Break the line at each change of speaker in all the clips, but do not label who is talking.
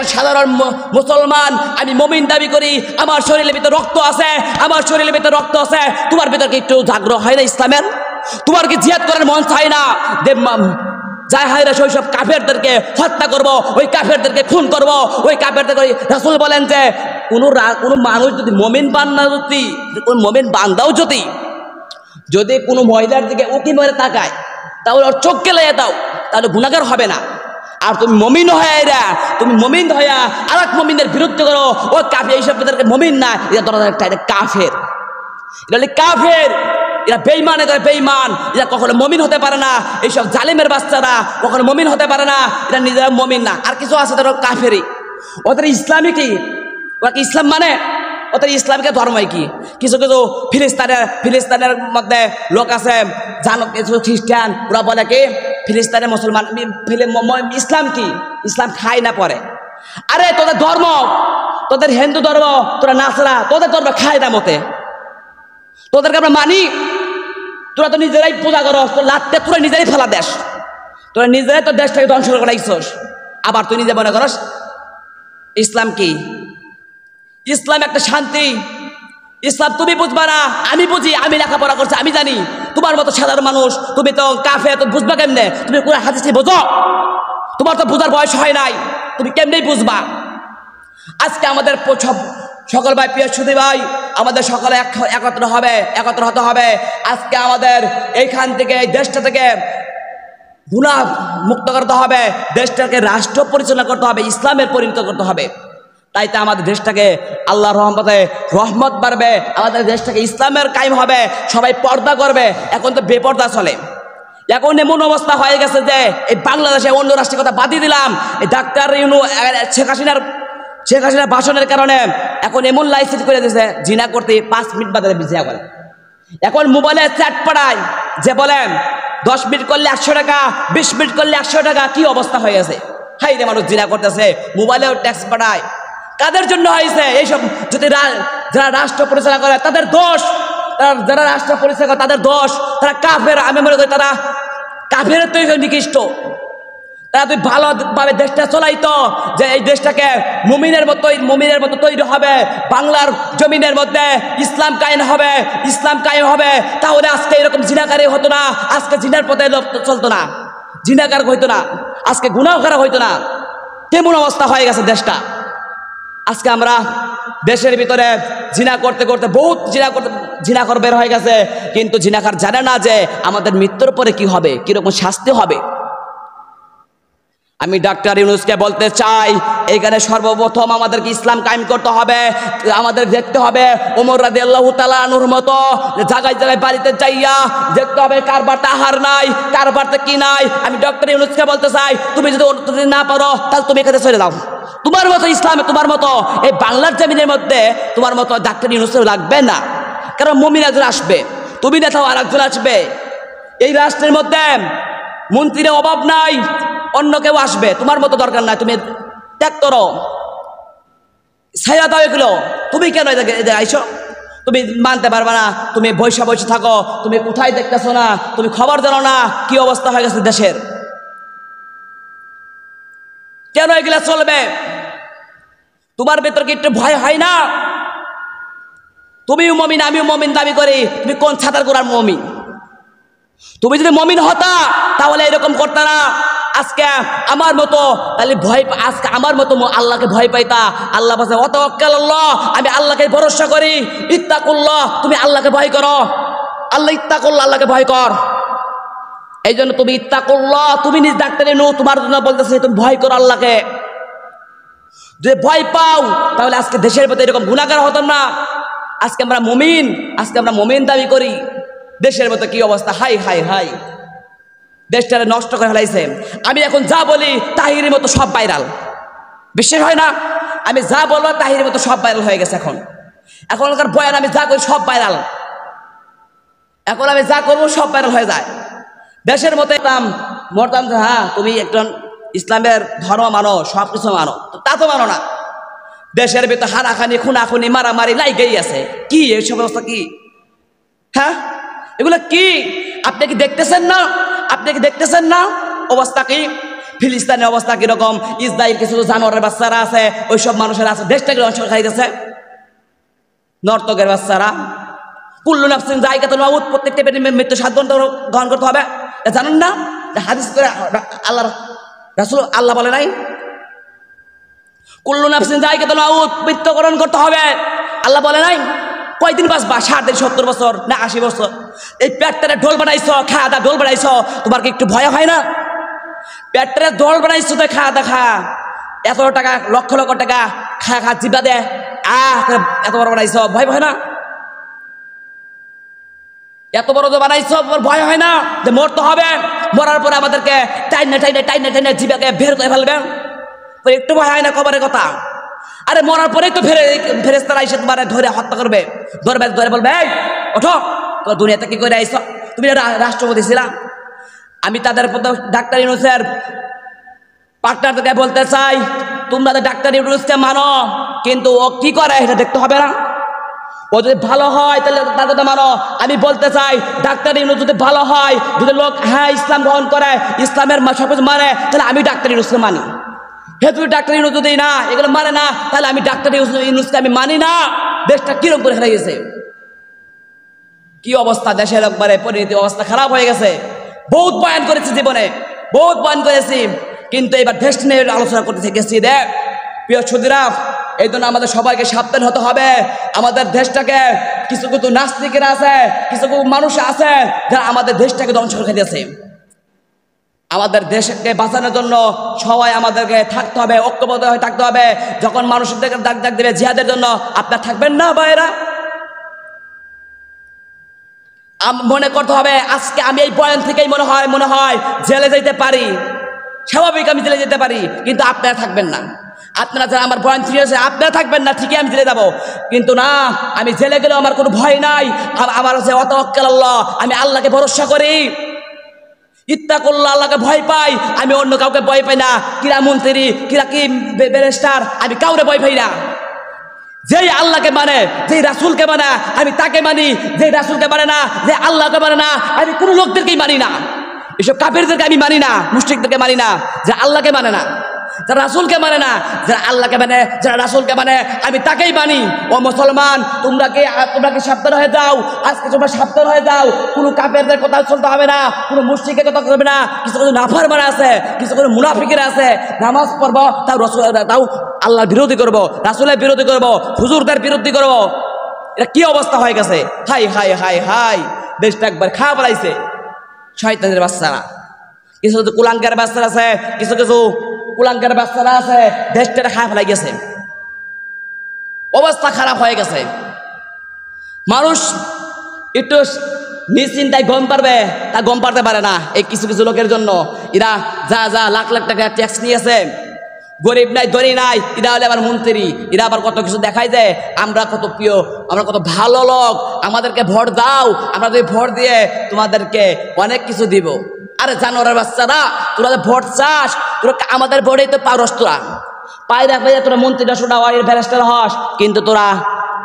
একটা সাধারণ মুসলমান, আমি মুমিন দাবি করি, আমার শরীরের ভিতরে রক্ত আছে, আমার শরীরের ভিতরে রক্ত আছে, তোমার ভিতরে কি একটু জাগ্রহ হয় না ইসলামের? তোমার কি জিহাদ করার মন চায় না? যাই হায়রা সব কাফেরদেরকে হত্যা করব, ওই কাফেরদেরকে খুন করব, ওই কাফেরদেরকে রাসূল বলেন যে কোনো মানুষ যদি মুমিন বান্দা কোন মুমিন বান্দাও যদি কোনো মহিলার দিকে উকি মেরে তাকায়, তাহলে ওর চোখ কেলিয়ে দাও, তাহলে গুনাহগার হবে না। আর তুমি মুমিন হয়ে আরেক মুমিনের বিরুদ্ধে করো, ও কাফের, এইসব মুমিন না, এটা কাফের, এটা কাফের, এরা বেঈমানে করে বেঈমান, এরা কখনো মুমিন হতে পারে না। এইসব জালিমের বাচ্চারা কখনো মুমিন হতে পারে না, এরা নিজেরা মুমিন না। আর কিছু আছে তারা কাফেরই। ওদের ইসলামী কি? ওরা কি ইসলাম মানে? ওদের ইসলামকে ধর্মই কি? কিছু কিছু ফিলিস্তিনের মধ্যে লোক আছে, জানো, কিছু খ্রিস্টান, ওরা বলে কি ফিলিস্তিনের মুসলমান, ইসলাম কি? ইসলাম খায় না পরে। আরে তোদের ধর্ম, তোদের হিন্দু ধর্ম, তোরা নাসরা, তোদের ধর্ম খায় না মতে, তোদেরকে আমরা মানি। তোরা তো নিজেরাই পূজা করো, তোর লাত্তে তোরা নিজেরাই ফেলা দেশ, তোরা নিজেরাই তোর দেশটাকে ধ্বংস করে রাখছস, আবার তুই নিজে মনে করস ইসলাম কি? ইসলাম একটা শান্তি। ইসলাম তুমি বুঝবা না, আমি বুঝি, আমি লেখাপড়া করছি, আমি জানি। তোমার মতো সাধারণ মানুষ, তুমি তো কাফের, তো বুঝবা কেমনে? তুমি কোরআন হাদিস বোঝো? তোমার তো বোঝার বয়স হয় নাই, তুমি কেমনেই বুঝবা? আজকে আমাদের সকল ভাই, প্রিয় সুধী ভাই, আমাদের সকলে একত্র হতে হবে। আজকে আমাদের এইখান থেকে, এই দেশটা থেকে গুনাহ মুক্ত করতে হবে, দেশটাকে রাষ্ট্র পরিচালনা করতে হবে, ইসলামের পরিণত করতে হবে। তাই তো আমাদের দেশটাকে আল্লাহর রহমত বাড়বে, আমাদের দেশটাকে ইসলামের কায়েম হবে, সবাই পর্দা করবে। এখন তো বেপর্দা চলে। এখন এমন অবস্থা হয়ে গেছে যে এই বাংলাদেশে অন্য রাষ্ট্রের কথা বাদই দিলাম, এই ডাক্তার শেখ হাসিনার ভাষণের কারণে এখন এমন লাইসেন্স করে দিয়েছে, জিনা করতে 5 মিনিট বাদে বিজয়া করে। এখন মোবাইলে চ্যাট পাঠায় যে বলেন 10 মিনিট করলে 100 টাকা, 20 মিনিট করলে 100 টাকা। কি অবস্থা হয়ে গেছে! হাই রে, মানুষ জিনা করতেছে, মোবাইলেও ট্যাক্স পাঠায়। কাদের জন্য হয়েছে এইসব? যদি যারা রাষ্ট্র পরিচালনা করে তাদের দোষ, যারা রাষ্ট্র পরিচালনা করে তাদের দোষ। তারা কাফের, আমি মনে করি তারা কাফের তৈরি নিকৃষ্ট। তারা তুই ভালোভাবে দেশটা চলাইতো, যে এই দেশটাকে মুমিনের মতো তৈরি হবে, বাংলার জমিনের মধ্যে ইসলাম কায়েম হবে, তাহলে আজকে এরকম জিনাকারী হতো না, আজকে জিনার পথে চলতো না, জিনাকার হইতো না, আজকে গুনাহগার হইতো না। কেমন অবস্থা হয়ে গেছে দেশটা! আজকে আমরা দেশের ভিতরে জিনা করতে বহুত জিনাকর বের হয়ে গেছে, কিন্তু জিনাকার জানে না যে আমাদের মৃত্যুর পরে কি হবে, কিরকম শাস্তি হবে। আমি ডাক্তার ইউনূসকে বলতে চাই, এইখানে সর্বপ্রথম আমাদেরকে ইসলাম কায়েম করতে হবে। আমাদের দেখতে হবে ওমর রাদিয়াল্লাহু তাআলা আনহুর মতো জায়গায় জায়গায় বাড়িতে যাইয়া দেখতে হবে কার বাড়িতে আহার নাই, কার বাড়িতে কি নাই। আমি ডাক্তার ইউনূসকে বলতে চাই, তুমি যদি না পারো তাহলে তুমি এখানে চলে যাও। তোমার মতো ইসলামে, তোমার মতো এই বাংলার জমিনের মধ্যে তোমার মতো ডাক্তার ইউনূস লাগবে না। কারণ মুমিন একজন আসবে, তুমি নেতাও আর একজন আসবে। এই রাষ্ট্রের মধ্যে মন্ত্রীর অভাব নাই, অন্য কেউ আসবে, তোমার মতো দরকার নাই। তুমি ত্যাগ করো, ছায়া দাও এগুলো। তুমি কেন এদের আইসো? তুমি মানতে পারবে না, তুমি বৈশা থাকো, তুমি কোথায় দেখতেছো না, তুমি খবর জানো না কি অবস্থা হয়ে গেছে দেশের। কেন এগুলা চলবে? তোমার ভেতর কি একটু ভয় হয় না? তুমিও মমিন, আমিও মমিন দাবি করি, তুমি কোন ছাতার গোড়ার মমিন? তুমি যদি মমিন হতা তাহলে এরকম করতে না। আজকে আমার মতো তাহলে আজকে আমার মতো আল্লাহকে ভয় পাইতা। আল্লাহ বলছে ওয়াতাওয়াক্কালাল্লাহ, আমি আল্লাহকে ভরসা করি। ইত্তাকুল্লাহ, তুমি আল্লাহকে ভয় করো। আল্লাহ ইত্তাকুল্লাহ, আল্লাহকে ভয় কর। এই জন্য তুমি ইত্তাকুল্লাহ, তুমি নিজ ডাক্তারে তোমার জন্য বলতেছে তুমি ভয় করো আল্লাহকে। যদি ভয় পাও তাহলে আজকে দেশের মধ্যে এরকম গুনাহগার হতাম না। আজকে আমরা মুমিন দাবি করি, দেশের মধ্যে কি অবস্থা! হাই হাই হাই, দেশটারে নষ্ট করে ফেলাইছে। আমি এখন যা বলি তাহিরের মতো সব ভাইরাল, বিশ্বাস হয় না? আমি যা বলবো তাহিরের মতো সব ভাইরাল হয়ে গেছে। এখনকার বয়ান আমি যা করি সব ভাইরাল, এখন আমি যা করবো সব ভাইরাল হয়ে যায়। দেশের মতো মরতাম যে হ্যাঁ তুমি একজন ইসলামের ধর্ম মানো, সব কিছু মানো, তা তো মানো না। দেশের ভিতর হানাখানি, খুনাখুনি, মারামারি লাইগেই আছে। কি এইসব অবস্থা? কি হ্যাঁ এগুলো কি? আপনি কি দেখতেছেন না? অবস্থা কি? ফিলিস্তিনের অবস্থা কিরকম, ইসরায়েল কিছু জানোয়ারের বাচ্চারা আছে, ওইসব মানুষেরা আছে, দেশটাকে ধ্বংস খাইতেছে, নর্তকের বাচ্চারা। কুল্লু নাফসিন যায়কাতুল মাউত, প্রত্যেকটা মৃত্যু সাধারণত গ্রহণ করতে হবে। জানেন না হাদিস করে আল্লাহ রাসূল আল্লাহ বলে নাই কুল্লু নাফসিন যায়কাতুল মাউত, মৃত্যুবরণ করতে হবে, আল্লাহ বলে নাই? কয়দিন বাঁচবা? 60 70 বছর না 80 বছর? এই পেটটারে ঢোল বানাইছো, খাওয়া দা ঢোল বানাইছো, তোমার কি একটু ভয় হয় না? পেটটারে ঢোল বানাইছো তো খাওয়া দা খা, এত টাকা লক্ষ লক্ষ টাকা খা খা জিবা দে, এত বড় বানাইছো, ভয় হয় না? এত বড় যে বানাইছো, ভয় হয় না যে মরতে হবে? মরার পরে আমাদেরকে টাইনে টাইনে টাইনে টাইনে জিবাকে বের করে ফেলবে, একটু ভয় হয় না কবরের কথা? আরে মরার পরেই তো ফেরেশতারা এসে তোমার ধরে হত্যা করবে, ধরে বলবে এই ওঠো, তো দুনিয়াতে কি করে আইছো? তুমি রাষ্ট্রপতি ছিলা। আমি তাদের ডাক্তার ইউনূসের পার্টনারদেরকে বলতে চাই, তোমরা তো ডাক্তার ইউনূসকে মানো, কিন্তু ও কি করে এটা দেখতে হবে না? ও যদি ভালো হয় তাহলে তার কথা মানো। আমি বলতে চাই ডাক্তার ইউনূস যদি ভালো হয়, যদি লোক ইসলাম গ্রহণ করে, ইসলামের সব কিছু মানে, তাহলে আমি ডাক্তার ইউনূসকে মানি। হে তুমি ডাক্তার ইউনূস যদি না এগুলো মানে না, তাহলে আমি ডাক্তার ইউনূসকে আমি মানি না। দেশটা কিরকম করে খেলে গেছে, কি অবস্থা দেশের, একবারে পরিণতি অবস্থা খারাপ হয়ে গেছে। বহুত বয়ান করেছি জীবনে, বহুত বয়ান করেছি, কিন্তু এবার দেশ নিয়ে আলোচনা করতে গেছি। দেখ প্রিয় সুধীরা, এই জন্য আমাদের সবাইকে সাবধান হতে হবে। আমাদের দেশটাকে কিছু কিছু নাস্তিকেরা আছে, কিছু কিছু মানুষ আছে যারা আমাদের দেশটাকে ধ্বংস করে দিয়েছে। আমাদের দেশকে বাঁচানোর জন্য সবাই আমাদেরকে থাকতে হবে, ঐক্যবদ্ধ হয়ে থাকতে হবে। যখন মানুষদেরকে ডাক দেবে জিহাদের জন্য, আপনারা থাকবেন না ভাইরা? মনে করতে হবে আজকে আমি এই বয়ান থেকেই মনে হয় জেলে যেতে পারি, স্বাভাবিক আমি জেলে যেতে পারি, কিন্তু আপনারা থাকবেন না। আপনারা যারা আমার বয়ান ঠিক আছে, আপনারা থাকবেন না, ঠিকই আমি জেলে যাবো, কিন্তু না, আমি জেলে গেলেও আমার কোনো ভয় নাই। আমার হচ্ছে ওয়াতাওয়াক্কাল আল্লাহ, আমি আল্লাহকে ভরসা করি, ইত্তাকুল্লাহ, আল্লাহকে ভয় পাই। আমি অন্য কাউকে ভয় পাই না, কিরা মন্ত্রী, কিরা কি ব্যারিস্টার, আমি কাউরে ভয় পাই না। যেই আল্লাহকে মানে, যেই রাসূলকে মানে, আমি তাকে মানি। যেই রাসূলকে মানে না, যে আল্লাহকে মানে না, আমি কোনো লোকদেরকেই মানি না। এসব কাফেরদেরকে আমি মানি না, মুশরিকদেরকে মানি না, যারা আল্লাহকে মানে না, যারা রাসূলকে মানে না, যারা আল্লাহকে মানে, যারা রাসূলকে মানে, আমি তাকেই মানি। ও মুসলমান, তোমরা কি সাবধান হয়ে যাও, আজকে তোমরা সাবধান হয়ে যাও। কোনো কাফেরদের কথা চলতে হবে না, কোনো মুশরিকের কথা চলবে না। কিছু কিছু নাফরমান আছে, কিছু কিছু মুনাফিকের আছে, নামাজ পড়বো তাও আল্লাহর বিরোধী করব, রাসূলের বিরোধী করব, হুজুরদের বিরোধী করব। এটা কি অবস্থা হয়ে গেছে! হাই হাই হাই হাই, দেশটা একবার খারাপ বানাইছে শয়তানের বাচ্চারা। কিছু কিছু কুলাঙ্গার বাচ্চারা আছে, কিছু কিছু কুলাঙ্গার বাচ্চারা আছে, দেশটা খারাপ হয়ে গেছে, অবস্থা খারাপ হয়ে গেছে। মানুষ একটু নিশ্চিন্তায় গম পারবে, তা গম পারতে পারে না এই কিছু কিছু লোকের জন্য। এরা যা লাখ লাখ টাকা ট্যাক্স নিয়েছে, গরিব নাই ধনী নাই, এরা হলে আবার মন্ত্রী, এরা আবার কত কিছু দেখায় যে আমরা কত প্রিয়, আমরা কত ভালো লোক, আমাদেরকে ভোট দাও, আমরা যদি ভোট দিয়ে তোমাদেরকে অনেক কিছু দিব। আরে জানোয়ারের বাচ্চারা, তোরা ভোট চাস, তোরা আমাদের ভোটেই তো পারস, তোরা পায়রা পাইয়া তোরা মন্ত্রীটা শোনা হয়, ব্যারিস্টার হস, কিন্তু তোরা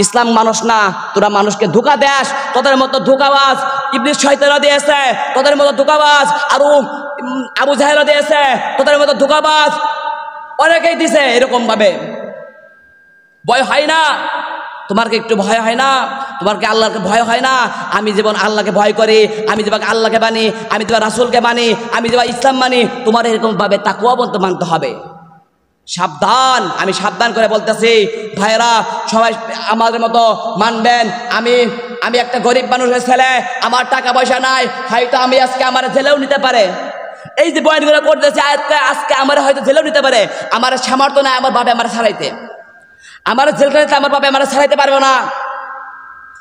ইসলাম মানুষ না, তোরা মানুষকে ধোঁকা দেস। তোদের মতো ধোঁকাবাজ ইবলিস শয়তানরা দিয়েছে, তোদের মতো ধোঁকাবাজ আরো আবু জাহেলও দিয়েছে, তোদের মতো ধোঁকাবাজ অনেকেই দিছে। এরকম ভাবে ভয় হয় না? তোমার কি একটু ভয় হয় না? তোমার কি আল্লাহকে ভয় হয় না? আমি যেমন আল্লাহকে ভয় করি, আমি যেভাবে আল্লাহকে মানি, আমি যেভাবে রাসূলকে মানি, আমি যেভাবে ইসলাম মানি, তোমার এরকম ভাবে তাকওয়া বলতে মানতে হবে। সাবধান, আমি সাবধান করে বলতেছি ভাইরা, সবাই আমাদের মতো মানবেন। আমি একটা গরিব মানুষের ছেলে, আমার টাকা পয়সা নাই, হয়তো আমি আজকে আমার জেলেও নিতে পারে। এই যে বয়ানগুলো করতেছে আজকে আমার হয়তো জেলেও নিতে পারে, আমার সামর্থ্য নাই আমার বাবা আমার ছাড়াইতে, আমার জেলখানাতে আমার বাবা আমার ছাড়াইতে পারবো না।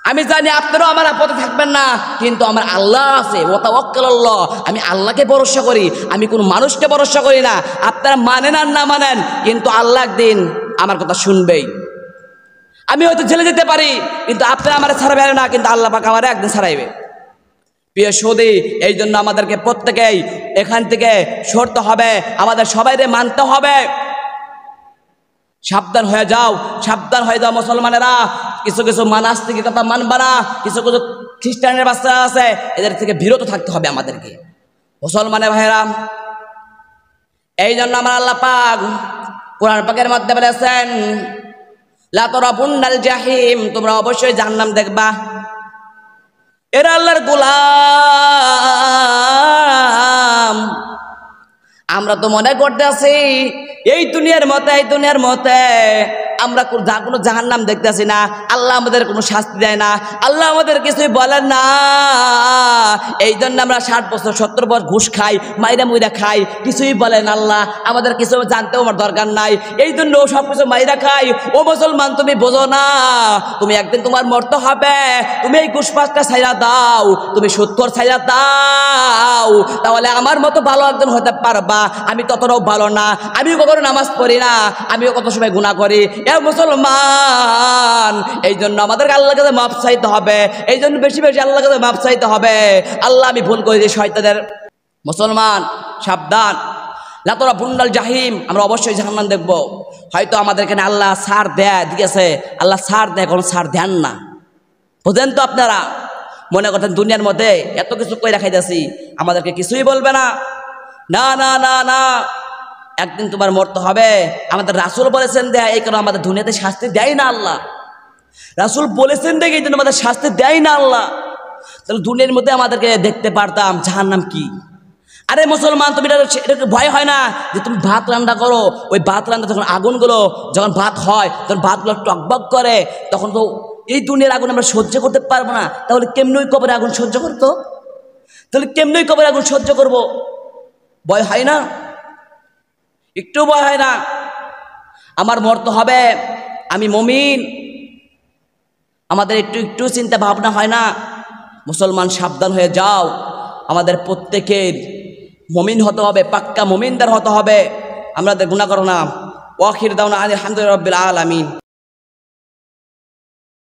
আমি জানি আপনারাও আমার পথে থাকবেন না, কিন্তু আমার আল্লাহ আছে, ওয়াতাওয়াক্কাল আল্লাহ, আমি আল্লাহকে ভরসা করি, আমি কোনো মানুষকে ভরসা করি না। আপনারা মানেন আর না মানেন, কিন্তু আল্লাহ একদিন আমার কথা শুনবেই। আমি হয়তো জেলে যেতে পারি, কিন্তু আপনারা আমার ছাড়াবেন না, কিন্তু আল্লাহ পাক আমার একদিন ছাড়াইবে। প্রিয় সুধী, এই জন্য আমাদেরকে প্রত্যেকেই এখান থেকে সরতে হবে, আমাদের সবাইকে মানতে হবে। সাবধান হয়ে যাও, সাবধান হয়ে যাও মুসলমানেরা। কিছু কিছু নাস্তিকের কথা মানবা না, কিছু কিছু খ্রিস্টানের বাচ্চা আছে, এদের থেকে বিরত থাকতে হবে আমাদেরকে। মুসলমানের ভাইয়েরা, এই জন্য আমার আল্লাহ পাক কোরআন পাকের মধ্যে বলেছেন, লা তারাবুন্নাল জাহিম, তোমরা অবশ্যই জাহান্নাম দেখবা। এরা আল্লাহর গোলাম। আমরা তো মনে করতেছি এই দুনিয়ার মতে আমরা কোনো জাহান্নাম দেখতেছি না, আল্লাহ আমাদের কোনো শাস্তি দেয় না, আল্লাহ আমাদের কিছুই বলেন না। এই জন্য আমরা 60 বছর 70 বছর ঘুষ খাই, মাইরা মুইরা খাই, কিছুই বলেন আল্লাহ আমাদের কিছু জানতেও আমার দরকার নাই। এই জন্য সব কিছু মাইরা খাই। ও মুসলমান, তুমি বোঝো না তুমি একদিন তোমার মরতে হবে। তুমি এই ঘুষ পাঁচটা ছাইরা দাও, তুমি 70 ছাইরা দাও, তাহলে আমার মতো ভালো একজন হতে পারবা। আমি ততটাও ভালো না, আমিও কখনো নামাজ পড়ি না, আমিও কত সময় গুনাহ করি। এ মুসলমান, এই জন্য আমাদেরকে আল্লাহর কাছে মাফ চাইতে হবে। এই জন্য বেশি বেশি আল্লাহর কাছে মাফ চাইতে হবে। আল্লাহ আমি ভুল করেছি শয়তানের। মুসলমান সাবধান, লা তারাবুন্নাল জাহিম, আমরা অবশ্যই জাহান্নাম দেখব। হয়তো আমাদের এখানে আল্লাহ ছাড় দেয়, ঠিক আছে, আল্লাহ ছাড় দেয়, কোনো ছাড় দেন না। বুঝেন তো আপনারা? মনে করতেন দুনিয়ার মধ্যে এত কিছু করে রাখাইতেছি, আমাদেরকে কিছুই বলবে না। না না না না, একদিন তোমার মরতে হবে। আমাদের রাসূল বলেছেন দেয়, এই কারণে আমাদের দুনিয়াতে শাস্তি দেয় না আল্লাহ। রাসূল বলেছেন দেখে এই জন্য আমাদের শাস্তি দেয় না আল্লাহ। তাহলে দুনিয়ার মধ্যে আমাদেরকে দেখতে পারতাম জাহান্নাম কি। আরে মুসলমান, তুমি এটা ভয় হয় না যে তুমি ভাত রান্না করো, ওই ভাত রান্না যখন আগুনগুলো যখন ভাত হয় তখন ভাতগুলো টকবক করে, তখন তো এই দুনিয়ার আগুন আমরা সহ্য করতে পারবো না। তাহলে কেমনি ওই কবরে আগুন সহ্য করতো? তাহলে কেমনি ওই কবরে আগুন সহ্য করবো? ভয় হয় না? একটু ভয় হয় না? আমার মরতে হবে, আমি মুমিন, আমাদের একটু একটু চিন্তা ভাবনা হয় না? মুসলমান সাবধান হয়ে যাও, আমাদের প্রত্যেকের মুমিন হতে হবে, পাক্কা মুমিনদার হতে হবে। আমাদের গুনাহ করো না। ওয়াখির দাওনা আলহামদুলিল্লাহি রাব্বিল আলামিন।